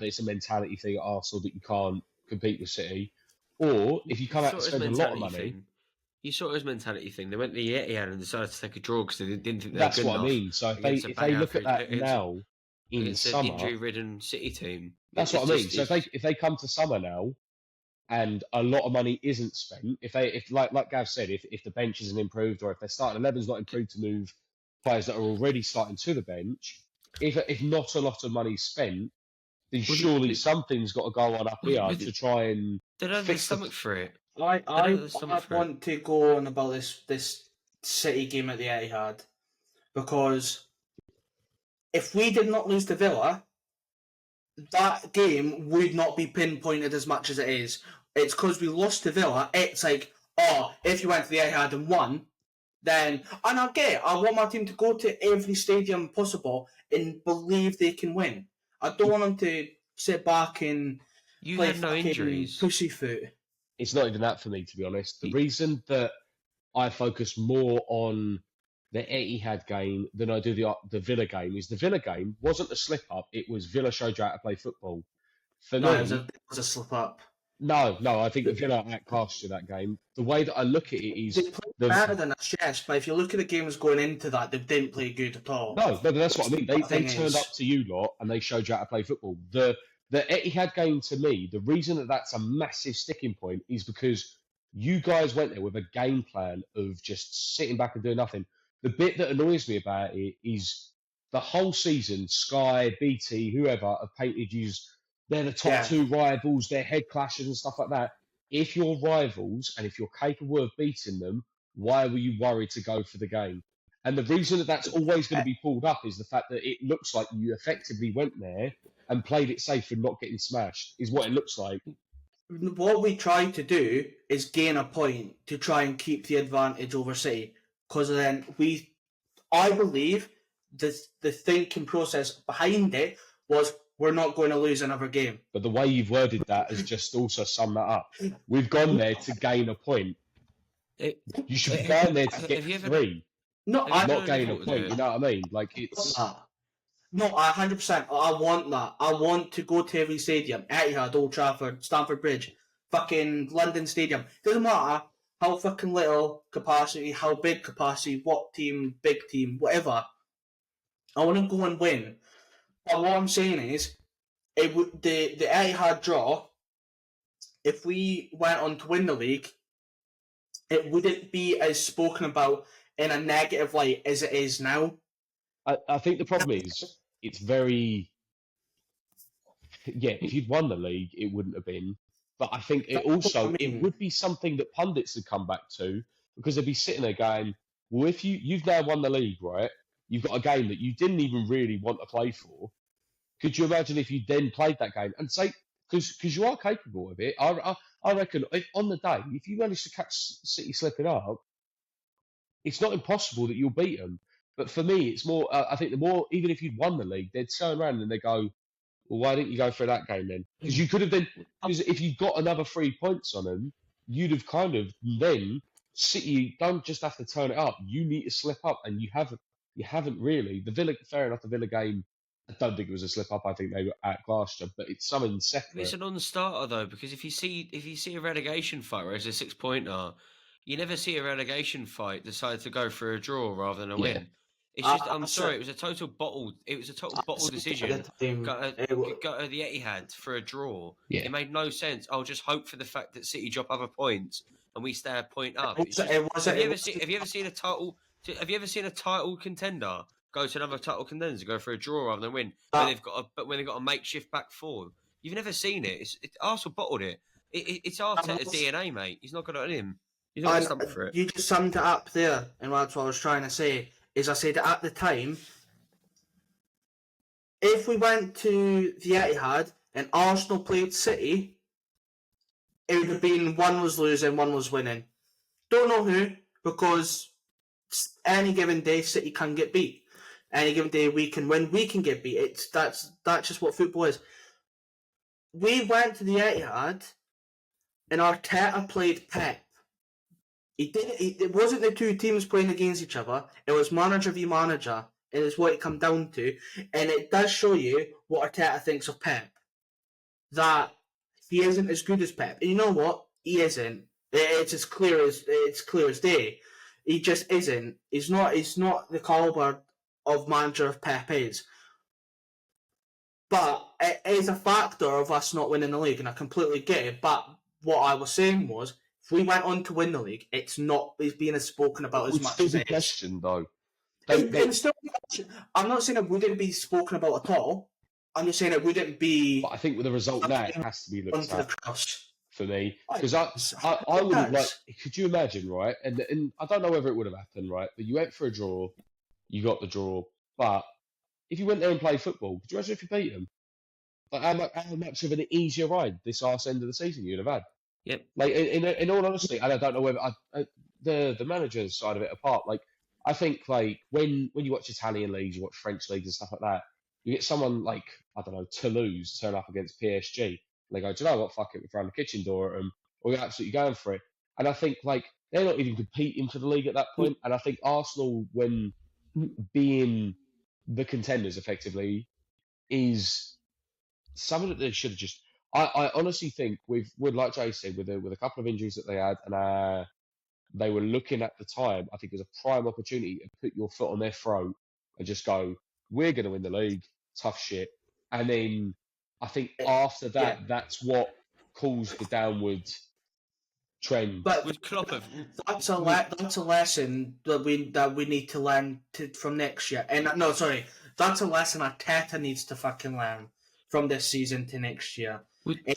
that it's a mentality thing at Arsenal that you can't compete with City, or if you come out and spend a lot of money. You saw it as a mentality thing. They went to the Etihad and decided to take a draw because they didn't think they were That's good what enough. I mean. So if they look at that now in summer, an injury-ridden City team. That's what I mean. So if they come to summer now, and a lot of money isn't spent, if like Gav said, if the bench isn't improved, or if their starting 11's not improved to move players that are already starting to the bench, if not a lot of money spent, then surely something's got to go on up here to try and they don't have the stomach for it. I want to go on about this City game at the Etihad, because if we did not lose to Villa, that game would not be pinpointed as much as it is. It's because we lost to Villa. It's like, oh, if you went to the Etihad and won, then, and I get it, I want my team to go to every stadium possible and believe they can win. I don't want them to sit back and play had no injuries. Pussyfoot. It's not even that for me, to be honest. The reason that I focus more on the Etihad game than I do the Villa game is the Villa game wasn't a slip up. It was Villa showed you how to play football. It was a slip up. No, I think Villa outclassed you that game. The way that I look at it is they played better than us, yes, but if you look at the games going into that, they didn't play good at all. No, but that's what I mean. They turned up to you lot and they showed you how to play football. The Etihad game, to me, the reason that that's a massive sticking point is because you guys went there with a game plan of just sitting back and doing nothing. The bit that annoys me about it is the whole season, Sky, BT, whoever have painted you. They're the top two rivals, they're head clashes and stuff like that. If you're rivals and if you're capable of beating them, why were you worried to go for the game? And the reason that that's always going to be pulled up is the fact that it looks like you effectively went there and played it safe and not getting smashed, is what it looks like. What we try to do is gain a point to try and keep the advantage over City. Because then I believe the thinking process behind it was, we're not going to lose another game. But the way you've worded that has just also summed that up. We've gone there to gain a point. You should be going there to get three. Not gain a point, you know what I mean? Like, it's... No, 100%. I want that. I want to go to every stadium. Etihad, Old Trafford, Stamford Bridge, fucking London Stadium. Doesn't matter how fucking little capacity, how big capacity, what team, big team, whatever. I want to go and win. But what I'm saying is, the Etihad draw, if we went on to win the league, it wouldn't be as spoken about in a negative light as it is now. I think the problem is, it's very... Yeah, if you'd won the league, it wouldn't have been. But I think it would be something that pundits would come back to, because they'd be sitting there going, well, if you've now won the league, right? You've got a game that you didn't even really want to play for. Could you imagine if you then played that game and say, because you are capable of it, I reckon on the day, if you manage to catch City slipping up, it's not impossible that you'll beat them. But for me, it's more, I think the more, even if you'd won the league, they'd turn around and they go, well, why didn't you go for that game then? Because you could have then, because if you got another 3 points on them, you'd have kind of then, City don't just have to turn it up. You need to slip up, and you haven't really. The Villa, fair enough, the Villa game, I don't think it was a slip up. I think they were outclassed you, but it's something separate. It's a non-starter though, because if you see a relegation fight where it's a 6-pointer, you never see a relegation fight decide to go for a draw rather than a win. It's just, I'm sorry, it was a total bottle decision. Go to the Etihad for a draw. Yeah. It made no sense. I'll just hope for the fact that City drop other points and we stay a point up. Have you ever seen a title? Have you ever seen a title contender go to another title contender to go for a draw rather than win? When they've got a makeshift back four. You've never seen it. Arsenal bottled it. It's Arteta's DNA, mate. He's not got it on him. He's not going to stump for it. You just summed it up there, and that's what I was trying to say. Is I said at the time, if we went to the Etihad and Arsenal played City, it would have been one was losing, one was winning. Don't know who, because any given day City can get beat. Any given day we can win, we can get beat. That's just what football is. We went to the Etihad and Arteta played Pep. It wasn't the two teams playing against each other. It was manager v manager. It is what it come down to, and it does show you what Arteta thinks of Pep. that he isn't as good as Pep. And you know what? He isn't. It's clear as day. He just isn't. He's not the caliber of manager of Pep is. But it is a factor of us not winning the league, and I completely get it. But what I was saying was, if we went on to win the league, it's being spoken about as much as it is. Question though. I'm not saying it wouldn't be spoken about at all. I'm just saying it wouldn't be. But I think with the result now, it has to be looked at for me, because I wouldn't like. Could you imagine, right? And I don't know whether it would have happened, right? But you went for a draw, you got the draw. But if you went there and played football, could you imagine if you beat them? Like how much of an easier ride this arse end of the season you'd have had? Yep. Like in all honesty, and I don't know whether the manager's side of it apart. Like I think like when you watch Italian leagues, you watch French leagues and stuff like that, you get someone like I don't know Toulouse turn up against PSG, and they go, do you know what? Fuck it, we're throwing the kitchen door at them, or we're absolutely going for it. And I think like they're not even competing for the league at that point. And I think Arsenal, when being the contenders effectively, is something that they should have just. I honestly think with like Jay said, with a couple of injuries that they had, and they were looking at the time, I think it was a prime opportunity to put your foot on their throat and just go, we're going to win the league, tough shit. And then I think after that, that's what caused the downward trend. But with Klopp, that's a lesson that we need to learn from next year. And no, sorry, that's a lesson Arteta needs to fucking learn from this season to next year.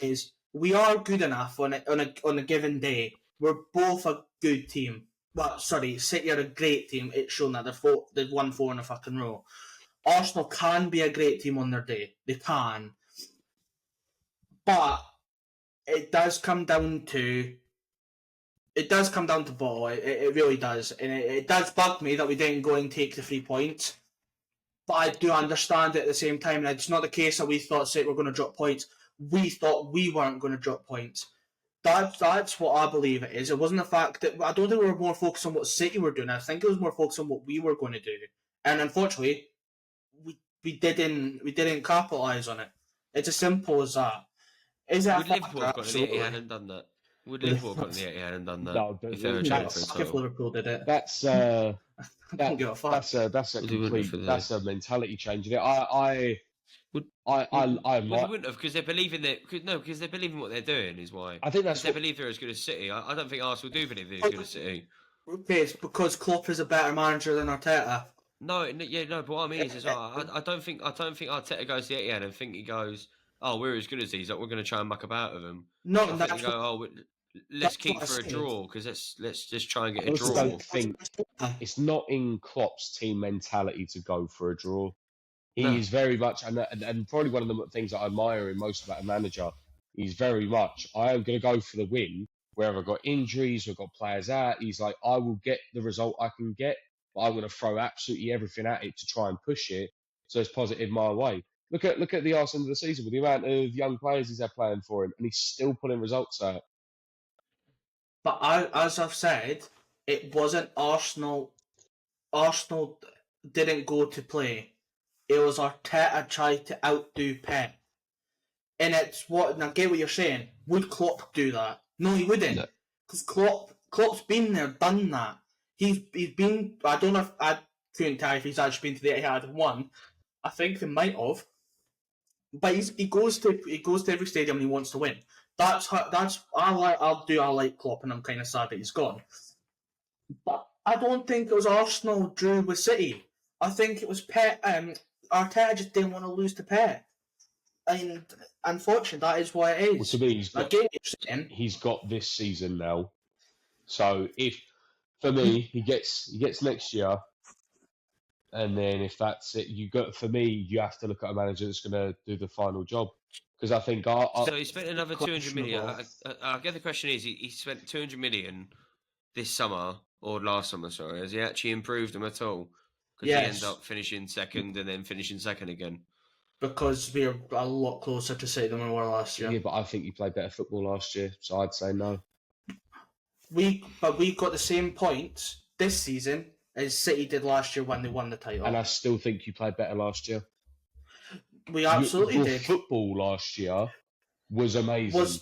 Is we are good enough on a given day. We're both a good team. Well, sorry, City are a great team. It's shown that they've won 4 in a fucking row. Arsenal can be a great team on their day. They can. But it does come down to ball. It really does. And it does bug me that we didn't go and take the 3 points. But I do understand it at the same time. And it's not the case that we thought City were going to drop points. We thought we weren't going to drop points. That's what I believe it is. It wasn't the fact that I don't think we were more focused on what City were doing. I think it was more focused on what we were going to do. And unfortunately, we didn't capitalise on it. It's as simple as that. Is it? Would Liverpool have got in the Etihad and done that? Would Liverpool have got in the Etihad and done that? No, if they were trying for a title? If Liverpool did it, that's I don't give a fuck. That's a mentality change. They wouldn't have because they believe in because they believe in what they're doing is why. I think they believe they're as good as City. I don't think Arsenal do believe they're as good as City. Okay, it's because Klopp is a better manager than Arteta. No, but what I mean is I don't think Arteta goes to the Etihad and think he goes, oh, we're as good as these, like we're going to try and muck about with them. No, I think let's keep for a draw because let's just try and get a draw. I don't think it's not in Klopp's team mentality to go for a draw. He's very much, and probably one of the things that I admire in most about a manager, he's very much, I am going to go for the win, wherever I've got injuries, we've got players out. He's like, I will get the result I can get, but I'm going to throw absolutely everything at it to try and push it so it's positive my way. Look at the arse end of the season with the amount of young players he's had playing for him, and he's still pulling results out. But as I've said, it wasn't Arsenal. Arsenal didn't go to play. It was Arteta tried to outdo Pep. And it's what, and I get what you're saying. Would Klopp do that? No, he wouldn't. Because Klopp's been there, done that. He's been, I don't know if, I couldn't tell if he's actually been to the Etihad and won. I think he might have. But he goes to every stadium and he wants to win. I like Klopp and I'm kind of sad that he's gone. But I don't think it was Arsenal drew with City. I think it was Pep. Arteta just didn't want to lose to Pep. And unfortunately, that is why it is. Well, to me, he's got this season now. So if, for me, he gets next year, and then if that's it, for me, you have to look at a manager that's going to do the final job. Because I think so he spent another 200 million. I get the question is he spent 200 million this summer or last summer. Sorry, has he actually improved them at all? Because he ends up finishing second and then finishing second again. Because we're a lot closer to City than we were last year. Yeah, but I think you played better football last year, so I'd say no. We got the same points this season as City did last year when they won the title. And I still think you played better last year. We absolutely your did. Football last year was amazing.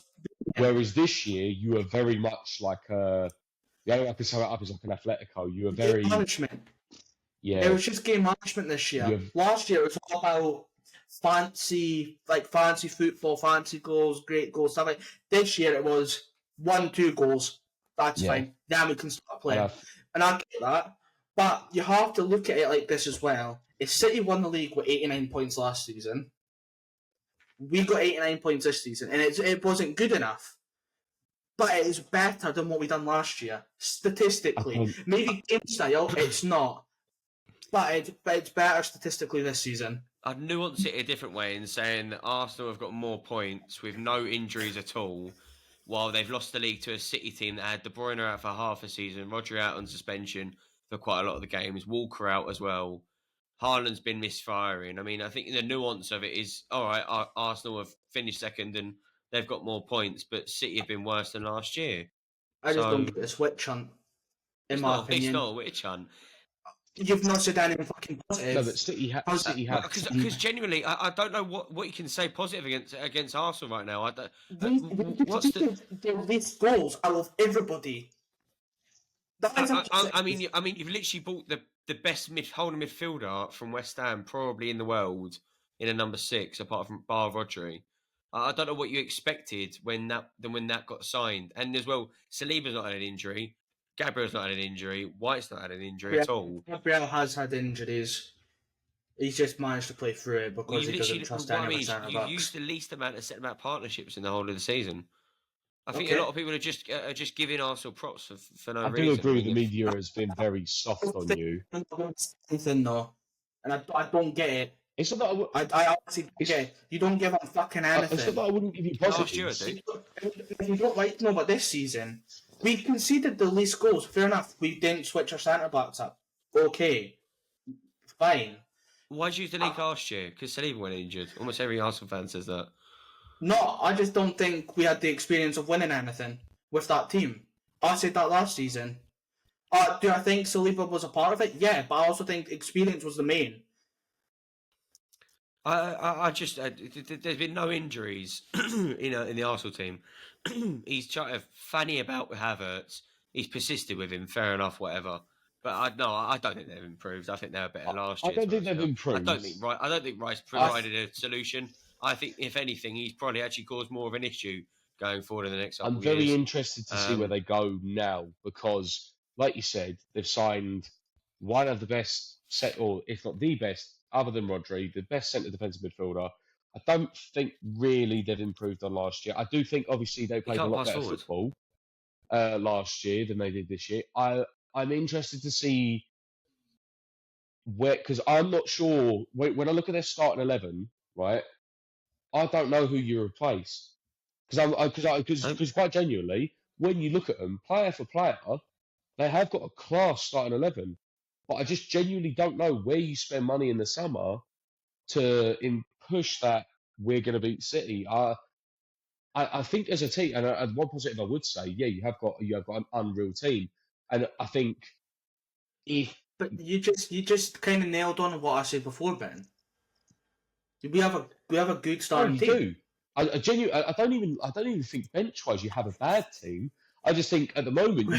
Whereas this year, you were very much like the only way I can sum it up is like an Atletico. You were very management. Yeah. It was just game management this year. Last year, it was all about fancy football, fancy goals, great goals, stuff like. This year, it was 1-2 goals. That's fine. Then we can start playing. And I get that. But you have to look at it like this as well. If City won the league with 89 points last season, we got 89 points this season, and it wasn't good enough. But it is better than what we done last year, statistically. Maybe game style, it's not. But it's better statistically this season. I'd nuance it a different way in saying that Arsenal have got more points with no injuries at all, while they've lost the league to a City team that had De Bruyne out for half a season, Rodri out on suspension for quite a lot of the games, Walker out as well. Haaland's been misfiring. I mean, I think the nuance of it is, all right, Arsenal have finished second and they've got more points, but City have been worse than last year. I just don't get this witch hunt, in my opinion. It's not a witch hunt. You've not said anything fucking positive. No, but City have. Because genuinely, I don't know what you can say positive against Arsenal right now. What's the least goals out of everybody? I mean, you've literally bought the best holding midfielder from West Ham, probably in the world, in a number 6, apart from Bar Rodri. I don't know what you expected when that got signed, and as well, Saliba's not had an injury. Gabriel's not had an injury. White's not had an injury at all. Gabriel has had injuries. He's just managed to play through it because he doesn't trust any centre backs. You've used the least amount of centre back partnerships in the whole of the season. I think a lot of people are just giving Arsenal props for no reason. I do agree the media has been very soft on you. Anything though, and I don't get it. It's not that I honestly get it. You don't give a fucking anything. It's not that I wouldn't give you positives. If you don't like to know about this season, we conceded the least goals. Fair enough. We didn't switch our centre backs up. Okay, fine. Why did you use the league last year? Because Saliba went injured. Almost every Arsenal fan says that. No, I just don't think we had the experience of winning anything with that team. I said that last season. Do I think Saliba was a part of it? Yeah, but I also think experience was the main. I just there's been no injuries in the Arsenal team. He's trying to fanny about with Havertz. He's persisted with him. Fair enough, whatever. But I don't think they've improved. I think they were better last year. I don't think they've improved. I don't think Rice provided a solution. I think if anything, he's probably actually caused more of an issue going forward in the next couple of years. I'm very interested to see where they go now because, like you said, they've signed one of the best or if not the best, other than Rodri, the best centre defensive midfielder. I don't think really they've improved on last year. I do think obviously they played a lot better football last year than they did this year. I'm interested to see where, because I'm not sure when I look at their starting 11, right? I don't know who you replace because quite genuinely, when you look at them, player for player, they have got a class starting 11. But I just genuinely don't know where you spend money in the summer to push that we're going to beat City. I think as a team, and one positive I would say, yeah, you have got an unreal team, and I think but you just kind of nailed on what I said before, Ben. We have a good starting team. Do. I don't even think bench wise you have a bad team. I just think at the moment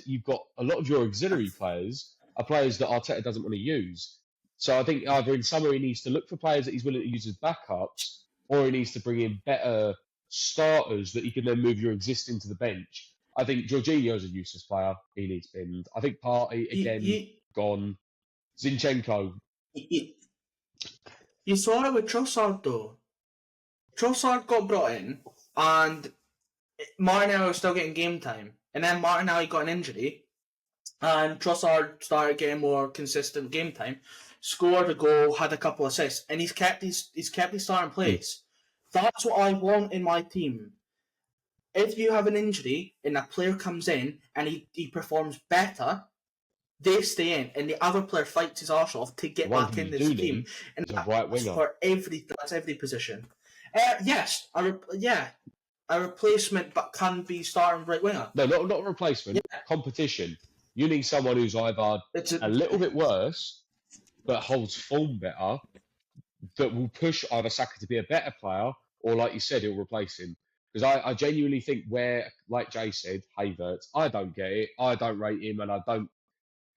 you've got a lot of your auxiliary players are players that Arteta doesn't want to use. So I think either in summer he needs to look for players that he's willing to use as backups, or he needs to bring in better starters that he can then move your existing to the bench. I think Jorginho's a useless player. He needs binned. I think Partey, again, gone. Zinchenko. You saw it with Trossard, though. Trossard got brought in, and Martinelli was still getting game time. And then Martinelli got an injury, and Trossard started getting more consistent game time. Scored a goal, had a couple of assists, and he's kept his starting place. That's what I want in my team. If you have an injury and a player comes in and he performs better, they stay in, and the other player fights his arse off to get back in this team. And that's right winger. For every position. Yes, a replacement, but can be starting right winger. No, not a replacement. Yeah. Competition. You need someone who's either a little bit worse, but holds form better, that will push either Saka to be a better player, or like you said, he'll replace him. Because I genuinely think where, like Jay said, Havertz, I don't get it. I don't rate him, and I don't,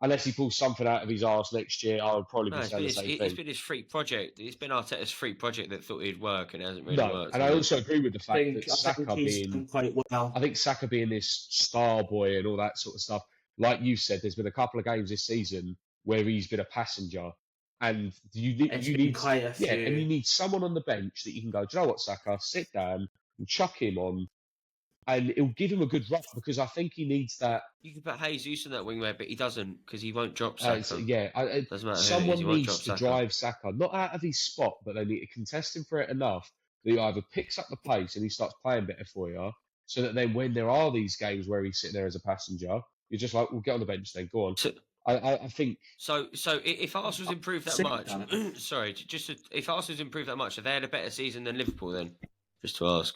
unless he pulls something out of his arse next year, I would probably No, be saying the same it's thing. been his freak project. It's been Arteta's freak project that thought he'd work and it hasn't really worked. And I also agree with the fact that I Saka think he's being, done quite well. I think Saka being this star boy and all that sort of stuff, like you said, there's been a couple of games this season where he's been a passenger, and you need quite a few. and you need someone on the bench that you can go, do you know what, Saka, sit down, and chuck him on, and it'll give him a good run, because I think he needs that. You can put Jesus on that wing there, but he doesn't, because he won't drop Saka. Doesn't matter. Someone needs to drive Saka, not out of his spot, but they need to contest him for it enough that he either picks up the pace and he starts playing better for you, so that then when there are these games where he's sitting there as a passenger, you're just like, well, get on the bench then, go on. I think so. If Arsenal's improved that much, if Arsenal's improved that much, have they had a better season than Liverpool then? Just to ask.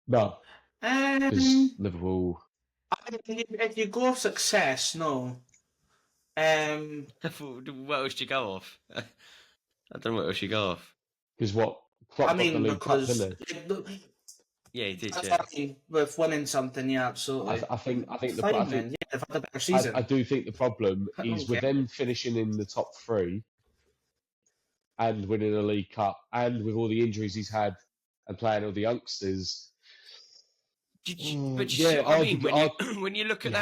No, because Liverpool. If you go off success, no. What else do you go off? I don't know what else you go off. Because what? Klopp got the League Cup, didn't he? Yeah, he did. With winning something, yeah, absolutely. I think they've had a better season. I do think the problem is with them finishing in the top three and winning a League Cup, and with all the injuries he's had and playing all the youngsters. When you look at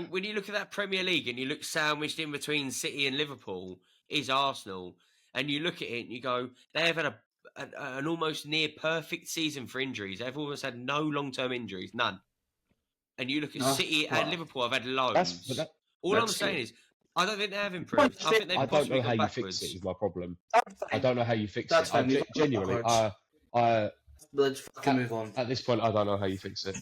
when you look at that Premier League and you look sandwiched in between City and Liverpool is Arsenal, and you look at it and you go, they have had an almost near perfect season for injuries. They've almost had no long-term injuries, none. And you look at City and Liverpool, have had loads. All I'm saying is, I don't think they have improved. I think they've possibly gone backwards. Fix it is my problem. I don't know how you fix it. Genuinely, let's fucking move on. At this point, I don't know how you fix it.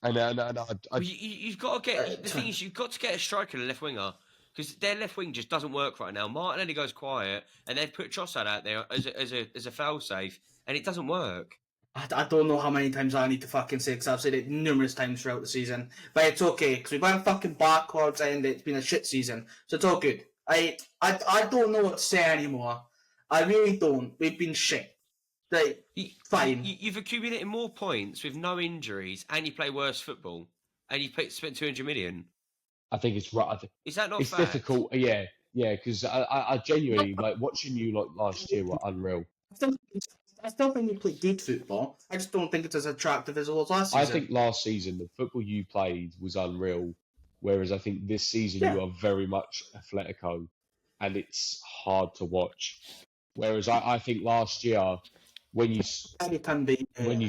You've got to get the thing is you've got to get a striker and a left winger, because their left wing just doesn't work right now. Martinelli goes quiet, and they've put Trossard out there as a foul safe, and it doesn't work. I don't know how many times I need to fucking say, because I've said it numerous times throughout the season. But it's okay, because we went fucking backwards and it's been a shit season. So it's all good. I don't know what to say anymore. I really don't. We've been shit. Fine. You've accumulated more points with no injuries, and you play worse football, and you spent 200 million. I think it's right. Is that not it's fact? Difficult? Yeah, because I genuinely like watching you like last year were unreal. I still think you play good football. I just don't think it's as attractive as it was last season. I think last season the football you played was unreal, whereas I think this season you are very much Atletico, and it's hard to watch. Whereas I think last year, when you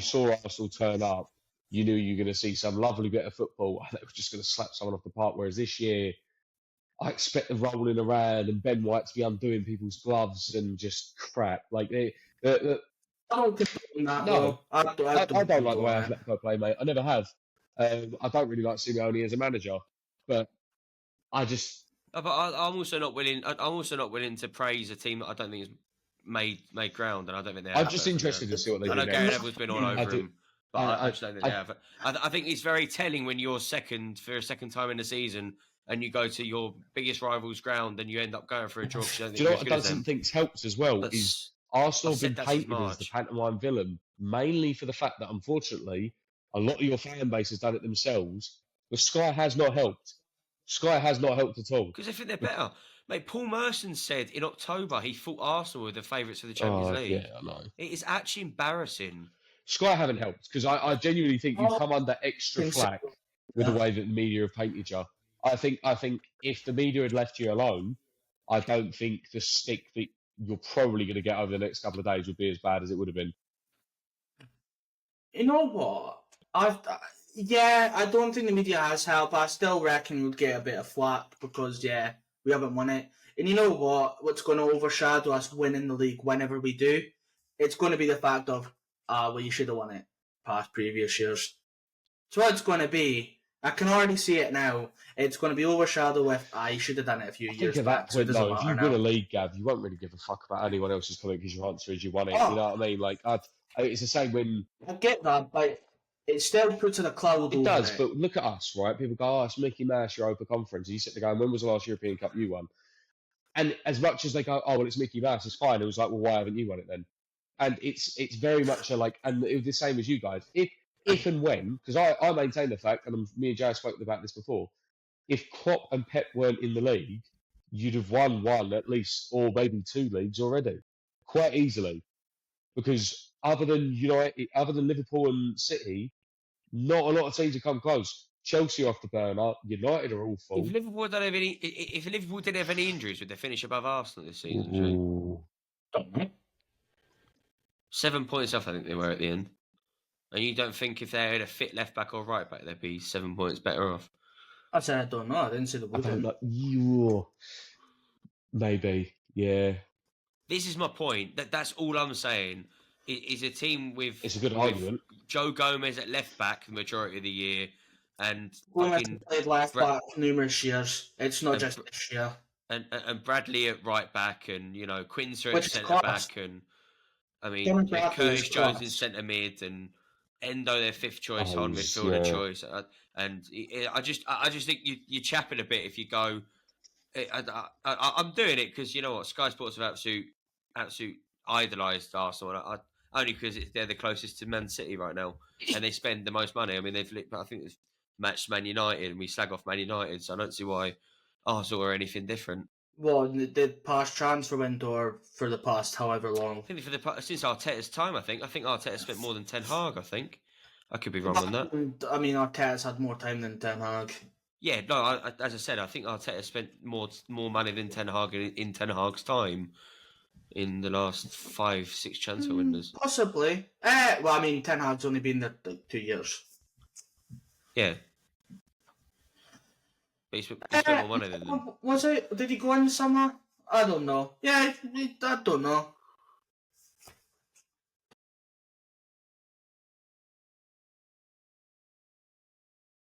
saw Arsenal turn up, you knew you were going to see some lovely bit of football, and they were just going to slap someone off the park. Whereas this year, I expect them rolling around and Ben White to be undoing people's gloves and just crap. Like I don't think that. No, I don't like the way Atletico play, mate. I never have. I don't really like Simeone as a manager, but I just. But I'm also not willing. I'm also not willing to praise a team that I don't think has made ground, and I don't think they have. I'm just interested to see what they do. I know Gary Neville's been all over him, but I just don't think they have. I think it's very telling when you're second for a second time in the season, and you go to your biggest rival's ground, and you end up going for a draw. Do you know what I don't think helps as well is Arsenal have been painted as the pantomime villain, mainly for the fact that, unfortunately, a lot of your fan base has done it themselves, but Sky has not helped. Sky has not helped at all. Because they think they're better. Mate, Paul Merson said in October he thought Arsenal were the favourites for the Champions League. Yeah, I know. It is actually embarrassing. Sky haven't helped, because I genuinely think you've come under extra flack with the way that the media have painted you. I think if the media had left you alone, I don't think the stick that you're probably going to get over the next couple of days would be as bad as it would have been. You know what? I don't think the media has helped. I still reckon we'd get a bit of flack because, we haven't won it. And you know what? What's going to overshadow us winning the league whenever we do? It's going to be the fact of, you should have won it past previous years. So what it's going to be, I can already see it now. It's going to be overshadowed with, you should have done it a few years back. So if you win a league, Gav, you won't really give a fuck about anyone else's comment because your answer is you won it. You know what I mean? Like, it's the same when... I get that, but it still puts in a cloud over it. It does, but look at us, right? People go, it's Mickey Mouse, Europa Conference. And you sit there going, when was the last European Cup you won? And as much as they go, well, it's Mickey Mouse, it's fine. It was like, well, why haven't you won it then? and it's very much a like, and it was the same as you guys. If and when, because I maintain the fact, and me and Jay spoke about this before, if Klopp and Pep weren't in the league, you'd have won one at least, or maybe two leagues already, quite easily. Because other than United, other than Liverpool and City, not a lot of teams have come close. Chelsea off the burner, United are awful. If Liverpool didn't have any injuries, would they finish above Arsenal this season? Don't know. 7 points off, I think they were at the end. And you don't think if they had a fit left back or right back, they'd be 7 points better off? I said I don't know. I didn't say the I don't would. know. Maybe, yeah. This is my point. That's all I'm saying. Is a team with It's a good argument. Joe Gomez at left back the majority of the year, and Gomez played left back numerous years. It's not just this year. And Bradley at right back, and Quincer at Which is centre class. back, and I mean Bradley Curtis is Jones class. in centre mid, and Endo their fifth choice on Oh, midfielder yeah. choice. And I just think you chap it a bit if you go. I'm doing it because you know what, Sky Sports have absolute idolised Arsenal. Only because they're the closest to Man City right now, and they spend the most money. I mean, I think they've matched Man United, and we slag off Man United, so I don't see why Arsenal are anything different. Well, the past transfer window or for the past however long. I think since Arteta's time, I think Arteta spent more than Ten Hag. I could be wrong on that. I mean, Arteta's had more time than Ten Hag. Yeah, no. As I said, I think Arteta spent more money than Ten Hag in Ten Hag's time in the last 5-6 transfer windows. Possibly. Well, I mean, Ten Hag's only been there like 2 years. Yeah. But he spent more money than them. Was it? Did he go in the summer? I don't know. Yeah, I don't know.